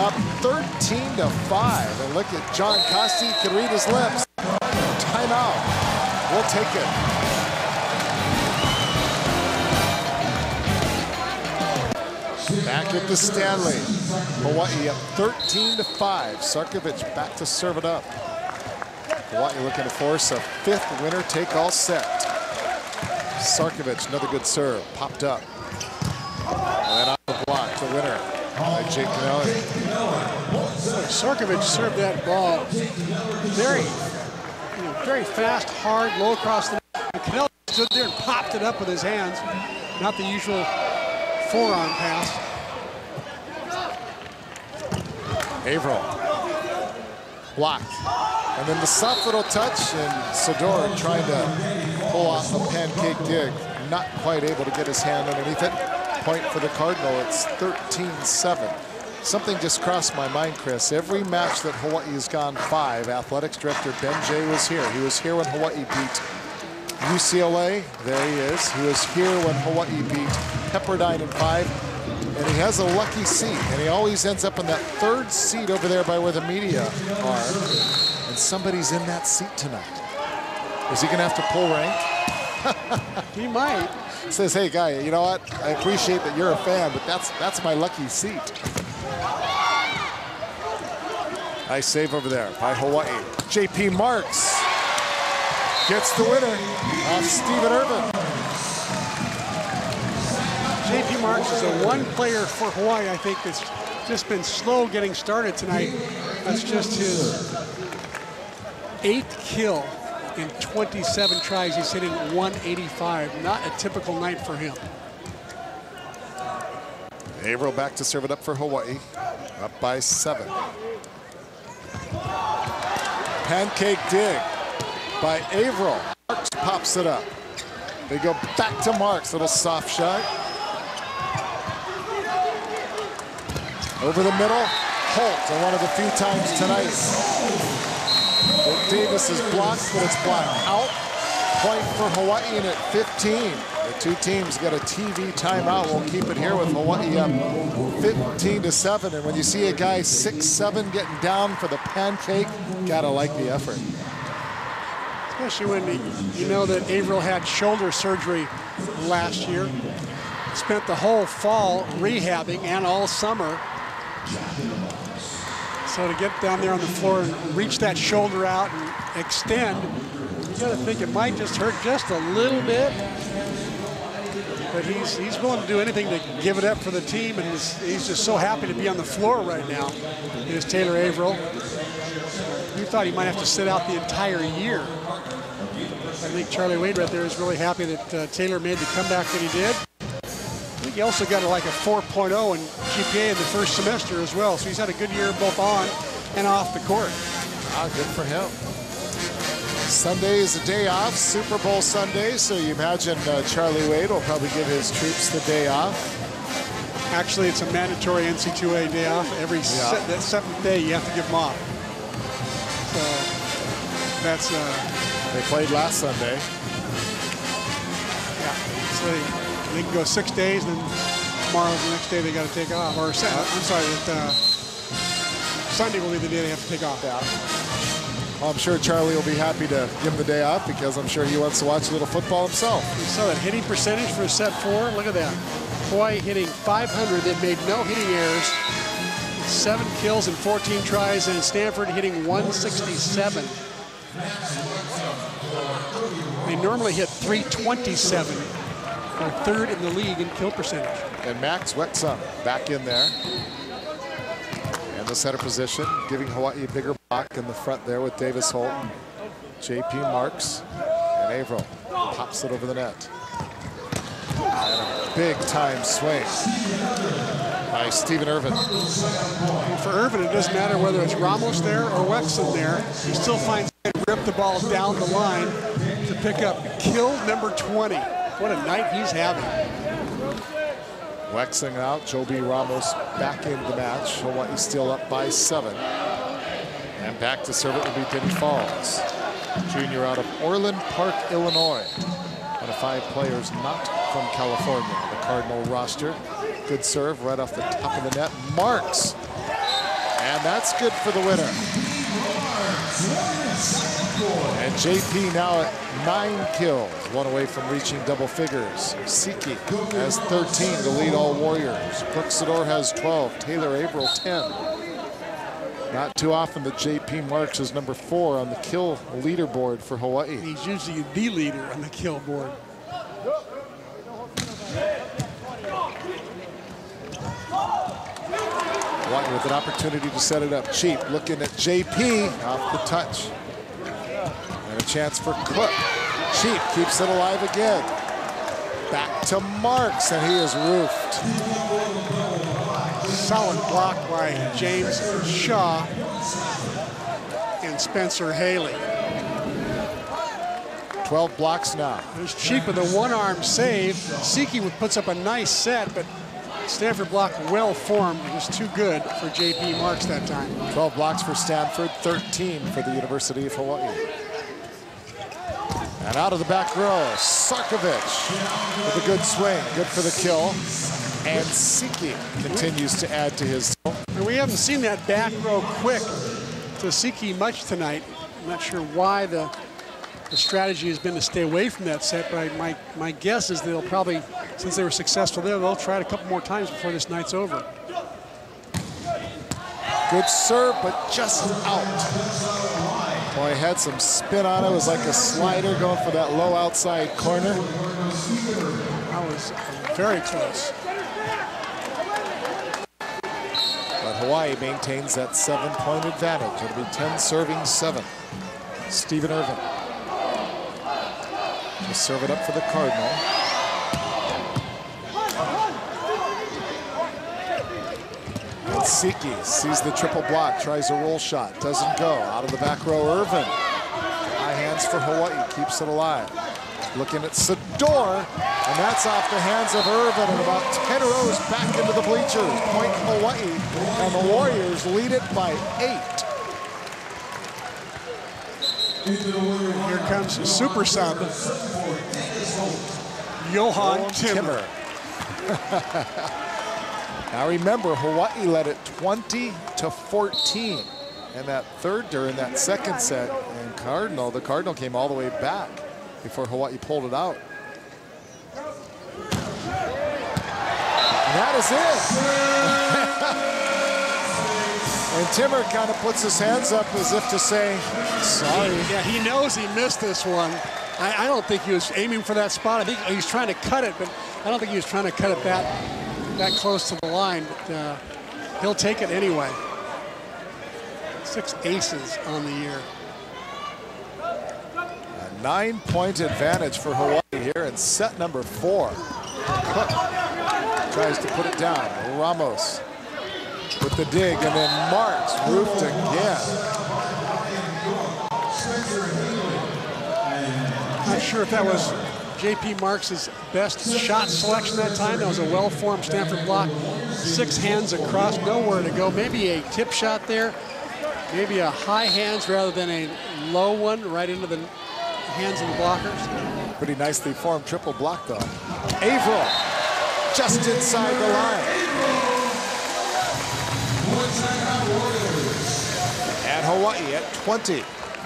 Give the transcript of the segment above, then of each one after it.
up 13-5. And look at John Costi, can read his lips. Timeout. We'll take it. Back at the Stanley. Hawaii up 13-5. Sarkovic back to serve it up. Hawaii looking to force a fifth winner-take-all set. Sarkovic, another good serve, popped up. And then on the block, the winner by Jake Canelli. Sarkovic served that ball very fast, hard, low across the net. Canelli stood there and popped it up with his hands. Not the usual forearm pass. Averill. Blocked. And then the soft little touch, and Sador trying to pull off a pancake dig. Not quite able to get his hand underneath it. Point for the Cardinal, it's 13-7. Something just crossed my mind, Chris. Every match that Hawaii has gone 5, Athletics Director Ben Jay was here. He was here when Hawaii beat UCLA. There he is. He was here when Hawaii beat Pepperdine in 5. And he has a lucky seat. And he always ends up in that third seat over there by where the media are. And somebody's in that seat tonight. Is he going to have to pull rank? He might. Says, hey, guy, you know what? I appreciate that you're a fan, but that's my lucky seat. Nice save over there by Hawaii. J.P. Marks gets the winner off Stephen Irvin. J.P. Marks is the one player for Hawaii, I think, that's just been slow getting started tonight. That's just his 8th kill in 27 tries. He's hitting 185. Not a typical night for him. Averill back to serve it up for Hawaii. Up by 7. Pancake dig by Averill. Marks pops it up. They go back to Marks. Little soft shot. Over the middle. Holt, and one of the few times tonight Davis is blocked, but it's blocked out. Point for Hawaii, and at 15. The two teams got a TV timeout. We'll keep it here with Hawaii up 15-7. And when you see a guy 6'7" getting down for the pancake, gotta like the effort. Especially when you know that Averill had shoulder surgery last year. Spent the whole fall rehabbing and all summer. So to get down there on the floor and reach that shoulder out and extend, you got to think it might just hurt just a little bit. But he's willing to do anything to give it up for the team, and he's just so happy to be on the floor right now. Is Taylor Averill. You thought he might have to sit out the entire year. I think Charlie Wade right there is really happy that Taylor made the comeback that he did. I think he also got like a 4.0 in GPA in the first semester as well. So he's had a good year both on and off the court. Ah, good for him. Sunday is a day off, Super Bowl Sunday, so you imagine Charlie Wade will probably give his troops the day off. Actually, it's a mandatory NC2A day off. Every that 7th day, you have to give them off. So that's... they played last Sunday. Yeah, so they can go 6 days, and then tomorrow's the next day they got to take off. Or I'm sorry, Sunday will be the day they have to take off. Yeah. Well, I'm sure Charlie will be happy to give him the day off because I'm sure he wants to watch a little football himself. You saw that hitting percentage for set 4. Look at that. Hawaii hitting .500. They made no hitting errors. 7 kills and 14 tries, and Stanford hitting .167. They normally hit .327. They're 3rd in the league in kill percentage. And Max Wexum back in there. In the center position, giving Hawaii a bigger block in the front there with Davis Holt, J.P. Marks, and Averill pops it over the net. And a big-time swing by Stephen Irvin. And for Irvin, it doesn't matter whether it's Ramos there or Wexum there. He still finds a way to rip the ball down the line to pick up kill number 20. What a night he's having. Wexing out, Joby Ramos back in the match. Hawaii still up by 7. And back to serve it will be Denny Falls, junior out of Orland Park, Illinois. One of 5 players not from California, the Cardinal roster. Good serve right off the top of the net. Marks and that's good for the winner. And JP now at 9 kills, one away from reaching double figures. Siki has 13 to lead all Warriors. Brooke Sador has 12, Taylor Averill 10. Not too often that JP Marks is number 4 on the kill leaderboard for Hawaii. He's usually the leader on the kill board. Hawaii with an opportunity to set it up. Cheap looking at JP off the touch. And a chance for Cook. Cheap keeps it alive again. Back to Marks, and he is roofed. Solid block by James Shaw and Spencer Haley. 12 blocks now. There's Cheap with a one-arm save. Siki puts up a nice set, but Stanford block well formed. It was too good for JP Marks that time. 12 blocks for Stanford, 13 for the University of Hawaii. And out of the back row, Sarkovic with a good swing, good for the kill. And Siki continues to add to his total. And we haven't seen that back row quick to Siki much tonight. I'm not sure why the strategy has been to stay away from that set, but my guess is they'll probably, since they were successful there, they'll try it a couple more times before this night's over. Good serve, but just out. Boy, had some spin on it. It was like a slider going for that low outside corner. That was very close. But Hawaii maintains that 7-point advantage. It'll be 10 serving 7. Stephen Irvin. Just serve it up for the Cardinal. And Siki sees the triple block, tries a roll shot, doesn't go. Out of the back row, Irvin. High hands for Hawaii, keeps it alive. Looking at Sador, and that's off the hands of Irvin, and about 10 rows back into the bleachers. Point Hawaii, and the Warriors lead it by 8. Here comes a super sub, Johan Timmer. Now remember, Hawaii led it 20-14 in that that second set, and the Cardinal came all the way back before Hawaii pulled it out. And that is it. And Timmer kind of puts his hands up as if to say, sorry. Yeah, he knows he missed this one. I don't think he was aiming for that spot. I think he was trying to cut it, but I don't think he was trying to cut it that close to the line. But he'll take it anyway. 6 aces on the year. A 9-point advantage for Hawaii here in set number 4. Cook tries to put it down. Ramos with the dig, and then Marks roofed again. Not sure if that was JP Marks' best shot selection that time. That was a well-formed Stanford block. 6 hands across, nowhere to go. Maybe a tip shot there. Maybe a high hands rather than a low one right into the hands of the blockers. Pretty nicely formed triple block, though. Averill just inside the line. And Hawaii at 20,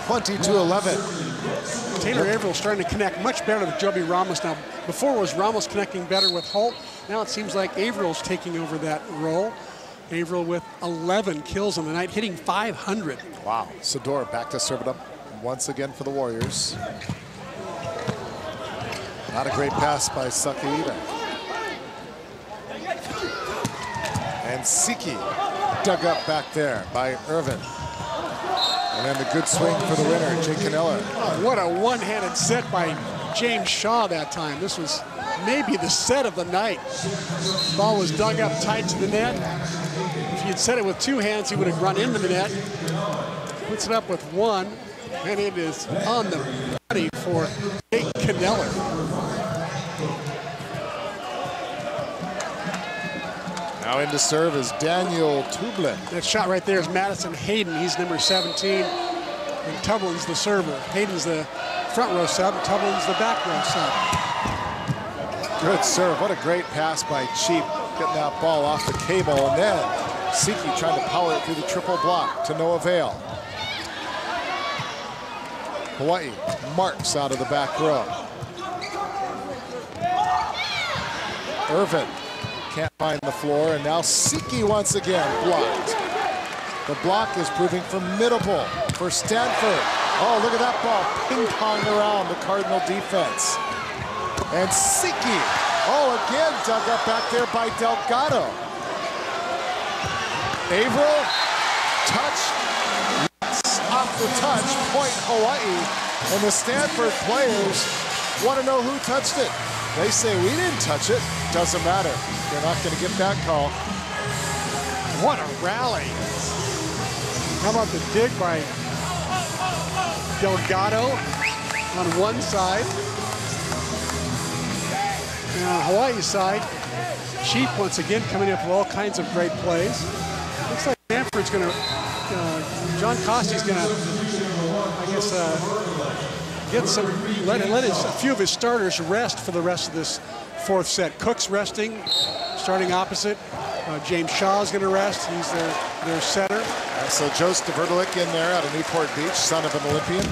22-11. Taylor Averill starting to connect much better with Joby Ramos now. Before was Ramos connecting better with Holt. Now it seems like Averill's taking over that role. Averill with 11 kills on the night, hitting 500. Wow. Sador back to serve it up once again for the Warriors. Not a great pass by Saki either. And Siki dug up back there by Irvin. And then the good swing for the winner, Jake Caneller. What a one-handed set by James Shaw that time. This was maybe the set of the night. The ball was dug up tight to the net. If he had set it with 2 hands, he would have run into the net. Puts it up with 1, and it is on the body for Jake Caneller. Now in to serve is Daniel Tublin. That shot right there is Madison Hayden. He's number 17. And Tublin's the server. Hayden's the front row sub. Tublin's the back row sub. Good serve. What a great pass by Cheap. Getting that ball off the cable. And then Siki trying to power it through the triple block to no avail. Hawaii marks out of the back row. Irvin can't find the floor, and now Siki once again blocked. The block is proving formidable for Stanford. Oh, look at that ball ping-ponged around the Cardinal defense. And Siki, oh, again dug up back there by Delgado. Averill, touch, off the touch, point Hawaii. And the Stanford players want to know who touched it. They say, we didn't touch it. Doesn't matter. They're not going to get that call. What a rally. How about the dig by Delgado on one side. And on Hawaii's side, Cheap once again coming up with all kinds of great plays. Looks like Stanford's going to, John Costy's going to, I guess, get some, let a few of his starters rest for the rest of this fourth set. Cook's resting, starting opposite. James Shaw's going to rest. He's their setter. So Joe Stavrdelik in there out of Newport Beach, son of an Olympian.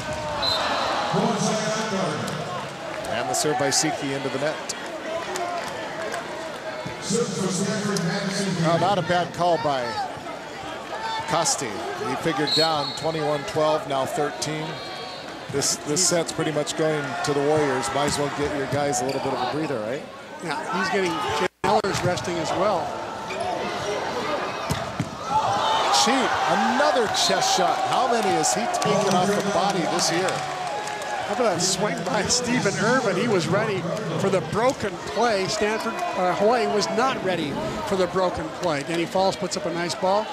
And the serve by Siki into the net. Oh, not a bad call by Costi. He figured down 21-12, now 13. This set's pretty much going to the Warriors. Might as well get your guys a little bit of a breather, right? Yeah, he's getting Eller's resting as well. Cheap, another chest shot. How many has he taken off the body this year? How about that swing by Stephen Irvin? He was ready for the broken play. Hawaii was not ready for the broken play. Danny Falls puts up a nice ball.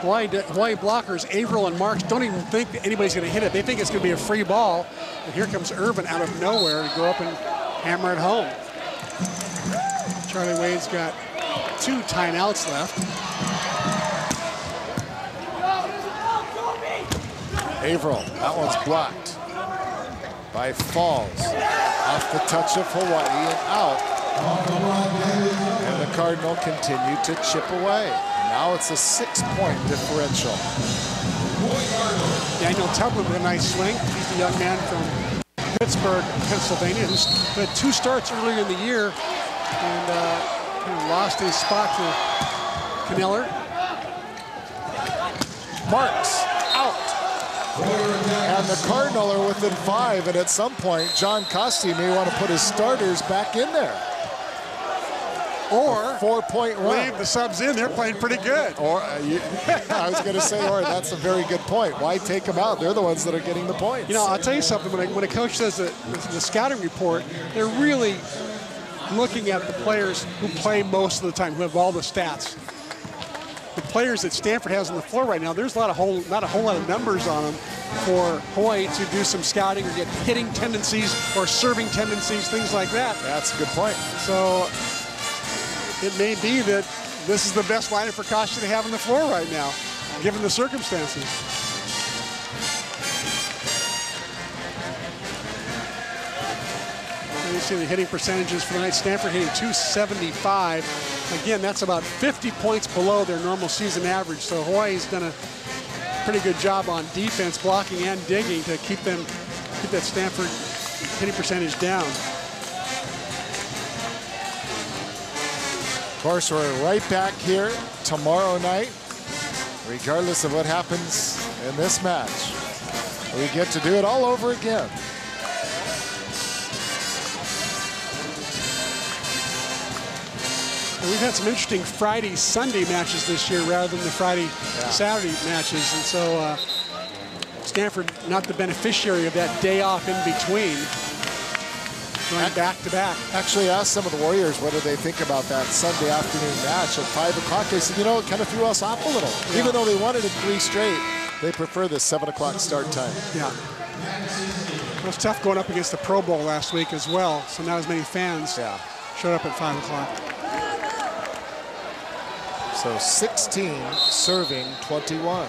Hawaii blockers, Averill and Marks, don't even think that anybody's going to hit it. They think it's going to be a free ball. And here comes Irvin out of nowhere to go up and hammer it home. Charlie Wade's got 2 timeouts left. Averill, that one's blocked by Falls. Off the touch of Hawaii and out. And the Cardinal continue to chip away. Now it's a 6-point differential. Daniel Tubman with a nice swing. He's the young man from Pittsburgh, Pennsylvania, who's had 2 starts earlier in the year and lost his spot to Kneller. Marks out. And the Cardinal are within 5, and at some point, John Costi may want to put his starters back in there. Or 4-point run. Leave the subs in, they're playing pretty good. Or, I was going to say, or that's a very good point. Why take them out? They're the ones that are getting the points. You know, I'll tell you something, when a coach says the scouting report, they're really looking at the players who play most of the time, who have all the stats. The players that Stanford has on the floor right now, there's not a whole lot of numbers on them for Hawaii to do some scouting or get hitting tendencies or serving tendencies, things like that. That's a good point. So it may be that this is the best lineup for Costa to have on the floor right now, given the circumstances. You see the hitting percentages for the night. Stanford hitting .275. Again, that's about 50 points below their normal season average. So Hawaii's done a pretty good job on defense, blocking and digging to keep that Stanford hitting percentage down. Of course, we're right back here tomorrow night, regardless of what happens in this match. We get to do it all over again. We've had some interesting Friday, Sunday matches this year rather than the Friday, Saturday matches. And so Stanford not the beneficiary of that day off in between, going back to back. Actually asked some of the Warriors what do they think about that Sunday afternoon match at 5 o'clock. They said, you know, it kind of threw us off a little. Yeah. Even though they wanted it 3 straight, they prefer the 7 o'clock start time. Yeah. It was tough going up against the Pro Bowl last week as well. So not as many fans showed up at 5 o'clock. So 16 serving 21.